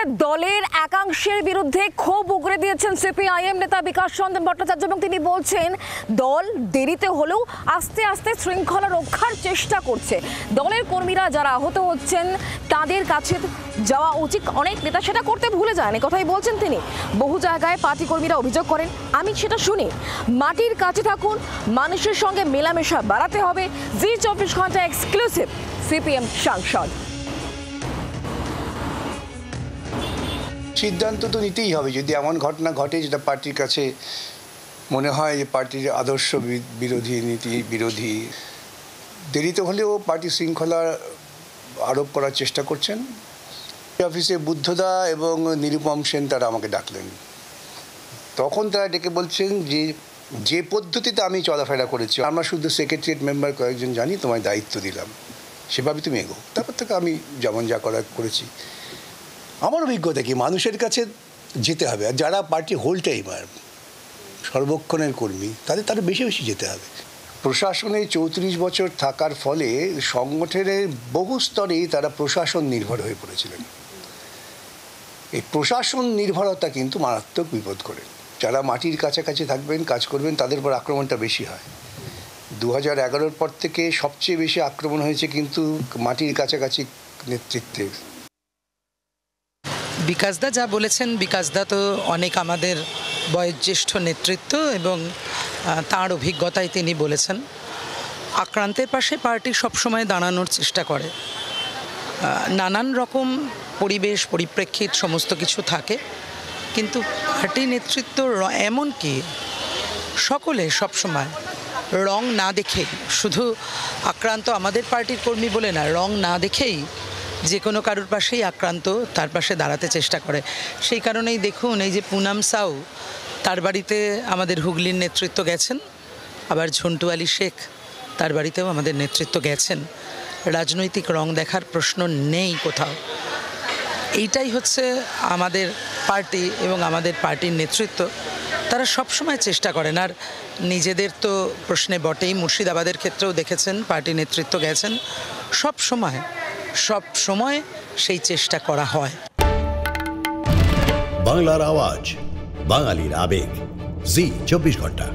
করে দলের একাংশের বিরুদ্ধে ক্ষোভ উগরে দিয়েছেন সিপিআইএম নেতা বিকাশ চন্দ্র ভট্টাচার্য এবং তিনি বলছেন দল দেরিতে হলেও আস্তে আস্তে শৃঙ্খলা রক্ষার চেষ্টা করছে। দলের কর্মীরা যারা আহত হচ্ছেন তাদের কাছে যাওয়া উচিত, অনেক নেতা সেটা করতে ভুলে যান, এই কথাই বলছেন তিনি। বহু জায়গায় পার্টি কর্মীরা অভিযোগ করেন, আমি সেটা শুনি, মাটির কাছে থাকুন, মানুষের সঙ্গে মেলামেশা বাড়াতে হবে। জি 24 ঘন্টা এক্সক্লুসিভ সিপিএম সাংসদ। সিদ্ধান্ত তো নিতেই হবে যদি এমন ঘটনা ঘটে যেটা পার্টির কাছে মনে হয় যে পার্টির আদর্শ বিরোধী, নীতি বিরোধী। দেরিতে হলেও পার্টি শৃঙ্খলা আরোপ করার চেষ্টা করছেন। অফিসে বুদ্ধদা এবং নিরুপম সেন তারা আমাকে ডাকলেন, তখন তারা ডেকে বলছেন যে যে পদ্ধতিতে আমি চলাফেরা করেছি, আমরা শুধু সেক্রেটারিয়েট মেম্বার কয়েকজন জানি, তোমায় দায়িত্ব দিলাম, সেভাবে তুমি এগো। তারপর থেকে আমি যেমন যা করার করেছি। আমার অভিজ্ঞতা কি, মানুষের কাছে যেতে হবে, আর যারা পার্টি হোল টাইমার সর্বক্ষণের কর্মী তাদের বেশি বেশি যেতে হবে। প্রশাসনে 34 বছর থাকার ফলে সংগঠনের বহু স্তরেই তারা প্রশাসন নির্ভর হয়ে পড়েছিলেন। এই প্রশাসন নির্ভরতা কিন্তু মারাত্মক বিপদ করে। যারা মাটির কাছাকাছি থাকবেন, কাজ করবেন, তাদের উপর আক্রমণটা বেশি হয়। 2011-র পর থেকে সবচেয়ে বেশি আক্রমণ হয়েছে কিন্তু মাটির কাছাকাছি নেতৃত্বের। বিকাশদা যা বলেছেন, বিকাশদা তো অনেক আমাদের বয়োজ্যেষ্ঠ নেতৃত্ব এবং তার অভিজ্ঞতায় তিনি বলেছেন আক্রান্তের পাশে পার্টি সবসময় দাঁড়ানোর চেষ্টা করে। নানান রকম পরিবেশ পরিপ্রেক্ষিত সমস্ত কিছু থাকে, কিন্তু পার্টি নেতৃত্ব এমনকি সকলে সবসময় রং না দেখেই, শুধু আক্রান্ত আমাদের পার্টির কর্মী বলে না, রং না দেখেই যে কোনো কারোর পাশেই আক্রান্ত তার পাশে দাঁড়াতে চেষ্টা করে। সেই কারণেই দেখুন এই যে পুনাম সাউ, তার বাড়িতে আমাদের হুগলির নেতৃত্ব গেছেন, আবার ঝন্টু আলী শেখ তার বাড়িতেও আমাদের নেতৃত্ব গেছেন। রাজনৈতিক রং দেখার প্রশ্ন নেই কোথাও। এইটাই হচ্ছে আমাদের পার্টি এবং আমাদের পার্টির নেতৃত্ব, তারা সবসময় চেষ্টা করেন। আর নিজেদের তো প্রশ্নে বটেই, মুর্শিদাবাদের ক্ষেত্রেও দেখেছেন পার্টি নেতৃত্ব গেছেন, সব সময় সেই চেষ্টা করা হয়। বাংলার আওয়াজ, বাঙালির আবেগ, জি 24 ঘন্টা।